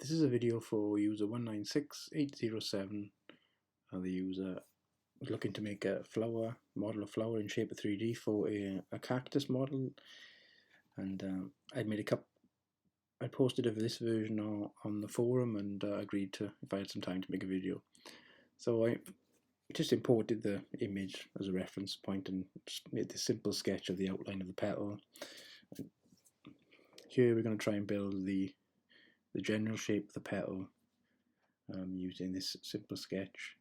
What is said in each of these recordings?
This is a video for user 196807. The user was looking to make a model of flower in Shapr3D for a cactus model, and I posted this version on the forum and agreed to, if I had some time, to make a video. So I just imported the image as a reference point and just made this simple sketch of the outline of the petal. Here we're going to try and build the general shape of the petal using this simple sketch.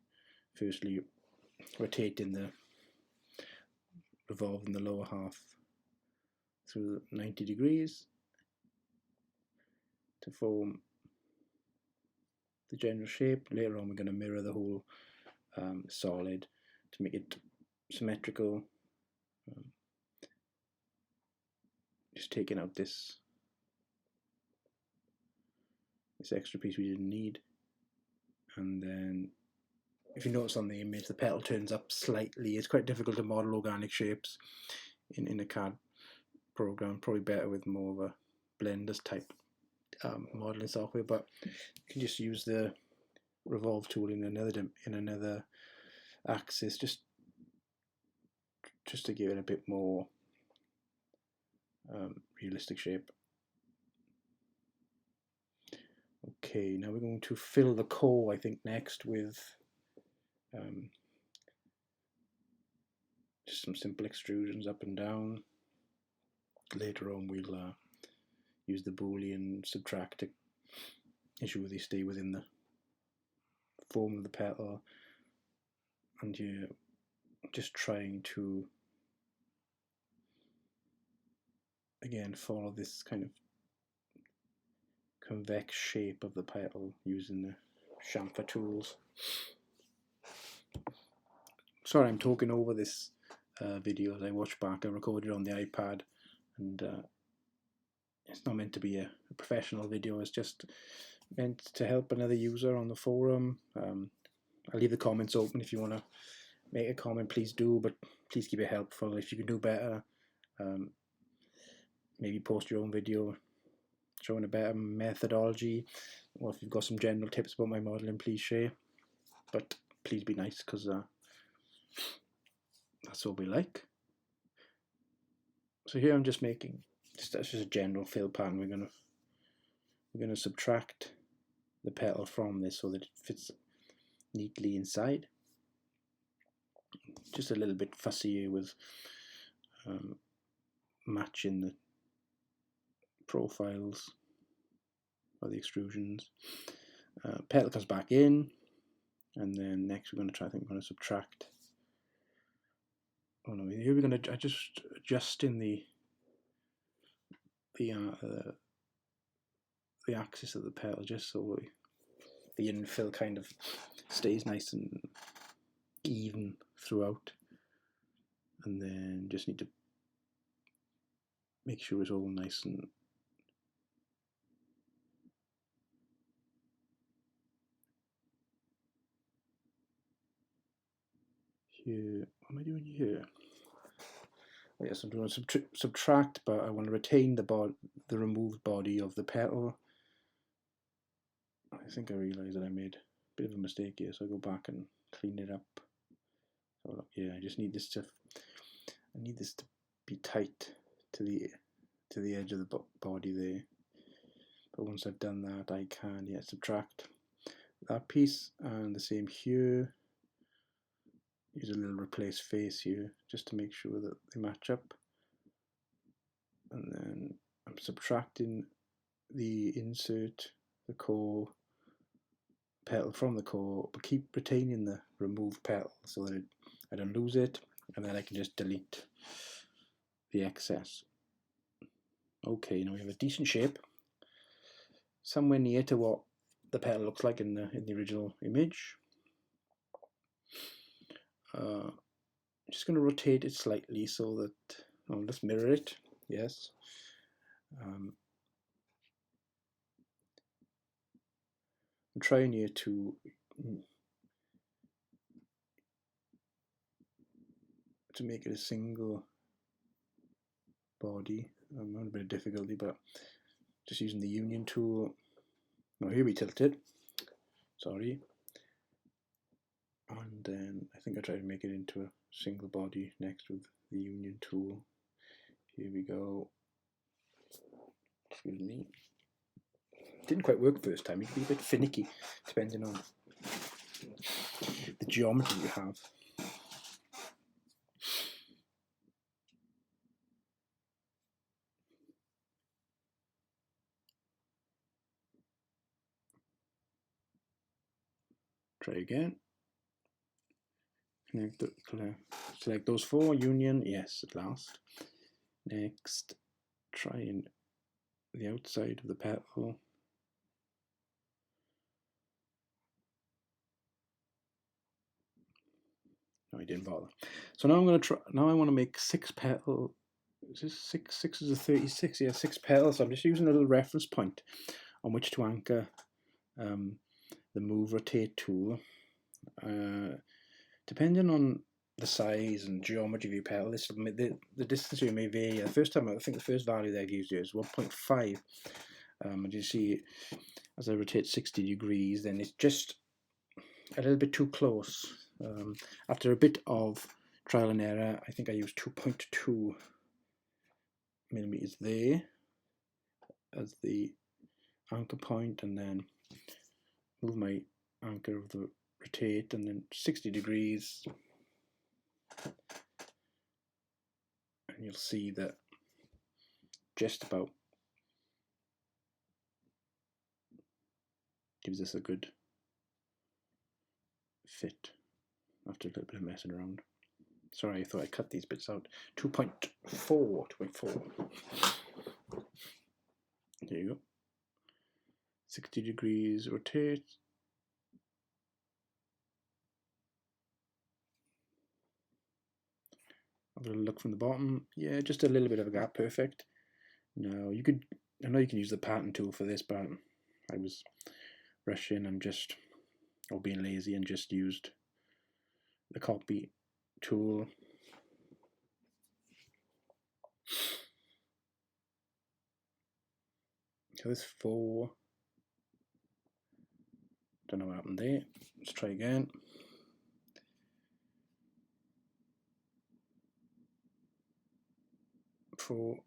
Firstly, revolving the lower half through 90 degrees to form the general shape. Later on we're going to mirror the whole solid to make it symmetrical. Just taking out this extra piece we didn't need, and then if you notice on the image the petal turns up slightly. It's quite difficult to model organic shapes in a CAD program, probably better with more of a blenders type modeling software, but you can just use the revolve tool in another axis just to give it a bit more realistic shape. Okay, now we're going to fill the core, I think, next with just some simple extrusions up and down. Later on we'll use the Boolean subtract to ensure they stay within the form of the petal, and you're just trying to again follow this kind of convex shape of the petal using the chamfer tools. Sorry, I'm talking over this video as I watch back. I recorded on the iPad, and it's not meant to be a professional video. It's just meant to help another user on the forum. I'll leave the comments open. If you want to make a comment, please do, but please keep it helpful. If you can do better, maybe post your own video showing a better methodology, or if you've got some general tips about my modeling, please share. But please be nice, because that's what we like. So here I'm just making that's just a general fill pattern. We're gonna subtract the petal from this so that it fits neatly inside. Just a little bit fussy here with matching the profiles or the extrusions. Petal comes back in, and then next we're going to try. I think we're going to subtract. Oh no! Here we're going to just adjust in the axis of the petal, just so the infill kind of stays nice and even throughout. And then just need to make sure it's all nice and here. What am I doing here? Oh, yes, I'm doing subtract, but I want to retain the removed body of the petal. I think I realised that I made a bit of a mistake here, so I'll go back and clean it up. So yeah, I just need this to be tight to the edge of the body there. But once I've done that, I can subtract that piece, and the same here. Use a little replace face here just to make sure that they match up, and then I'm subtracting the core petal from the core, but keep retaining the removed petal so that I don't lose it, and then I can just delete the excess. Okay, now we have a decent shape, somewhere near to what the petal looks like in the original image. Just going to rotate it slightly so that, let's mirror it, yes. I'm trying here to make it a single body. I'm having a bit of difficulty, but just using the union tool, Now here we tilt it, sorry, and then I think I try to make it into a single body next with the union tool. Here we go. Excuse me. Didn't quite work first time. It can be a bit finicky depending on the geometry you have. Try again. Select those four, union, yes, at last. Next, try in the outside of the petal. No, I didn't bother. So now I'm going to try. Now I want to make 6 petals. Is this 6? 6 is a 36. Yeah, 6 petals. So I'm just using a little reference point on which to anchor the move rotate tool. Depending on the size and geometry of your petal, the distance you may vary. The first time, I think the first value that I used here is 1.5. And you see, as I rotate 60 degrees, then it's just a little bit too close. After a bit of trial and error, I think I used 2.2 millimeters there as the anchor point, and then move my anchor of the rotate, and then 60 degrees, and you'll see that just about gives us a good fit after a little bit of messing around. Sorry, I thought I cut these bits out. 2.4. There you go. 60 degrees rotate. Have a little look from the bottom. Yeah, just a little bit of a gap. Perfect. Now you could. I know you can use the pattern tool for this, but I was rushing and just, or being lazy, and just used the copy tool. So this 4. Don't know what happened there. Let's try again. 4,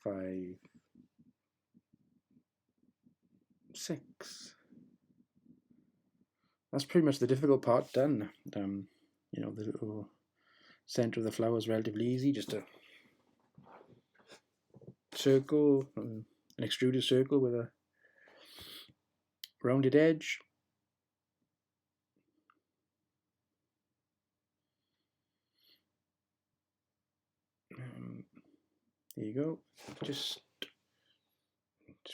5, 6. That's pretty much the difficult part done. You know, the little center of the flower is relatively easy. Just a circle, an extruded circle with a rounded edge. There you go. Just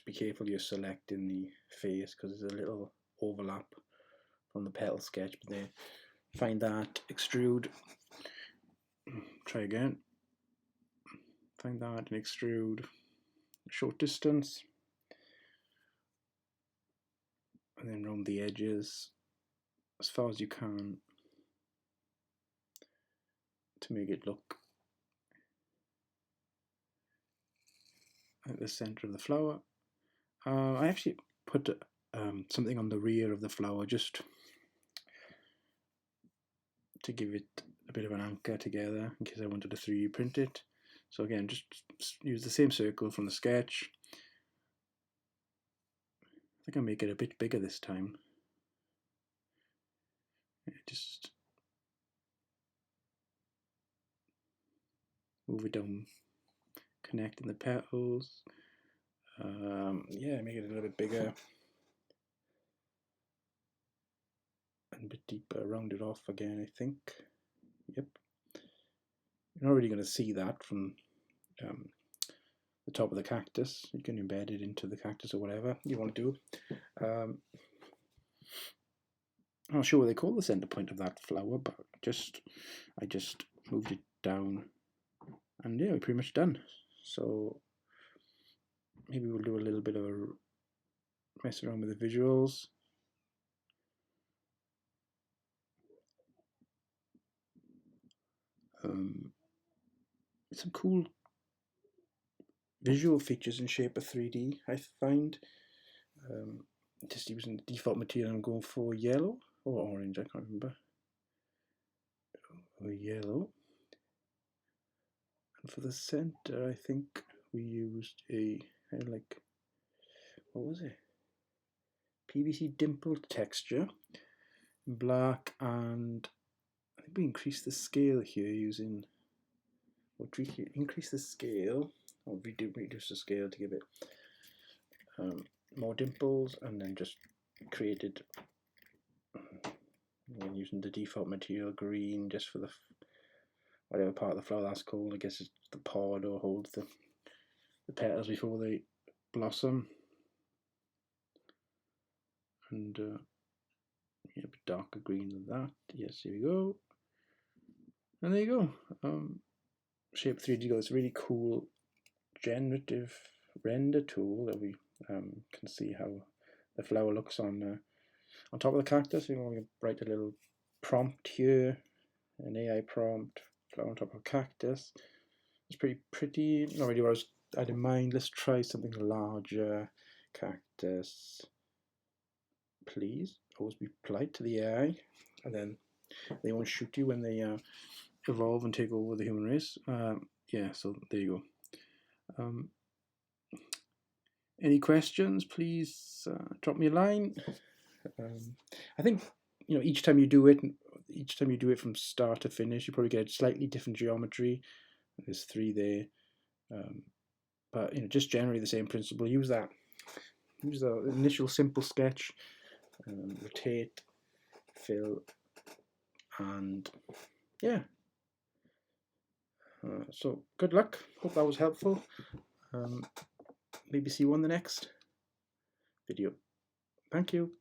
be careful you're selecting the face, because there's a little overlap from the petal sketch. But there, find that, extrude. Try again. Find that and extrude. Short distance, and then round the edges as far as you can to make it look at the center of the flower. I actually put something on the rear of the flower just to give it a bit of an anchor together in case I wanted to 3D print it. So again, just use the same circle from the sketch. I think I'll make it a bit bigger this time. Just move it down, connecting the petals. Yeah, make it a little bit bigger and a bit deeper. Round it off again, I think. Yep. You're not really going to see that from the top of the cactus. You can embed it into the cactus or whatever you want to do. I'm not sure what they call the center point of that flower, but I just moved it down, and yeah, we're pretty much done. So maybe we'll do a little bit of a mess around with the visuals. Some cool visual features in Shapr3D, I find. Just using the default material, I'm going for yellow or orange, I can't remember. Or yellow. And for the center, I think we used a like, what was it? PVC dimpled texture, black, and I think we increased the scale here using, or increase the scale, or reduce the scale to give it more dimples, and then just created using the default material green just for the whatever part of the flower that's called. I guess it's the pod or holds the petals before they blossom. And yeah, a bit darker green than that. Yes, here we go. And there you go. Shapr3D got this really cool generative render tool that we can see how the flower looks on top of the cactus. You know, we can write a little prompt here, an AI prompt, flower on top of a cactus. It's pretty pretty. Not really what I had in mind. Let's try something larger. Cactus, please. Always be polite to the AI, and then they won't shoot you when they evolve and take over the human race. Yeah, so there you go. Any questions, please drop me a line. I think, you know, each time you do it from start to finish, you probably get slightly different geometry. There's 3 there, but you know, just generally the same principle. Use the initial simple sketch, rotate, fill, and yeah. So good luck. Hope that was helpful. Maybe see you on the next video. Thank you.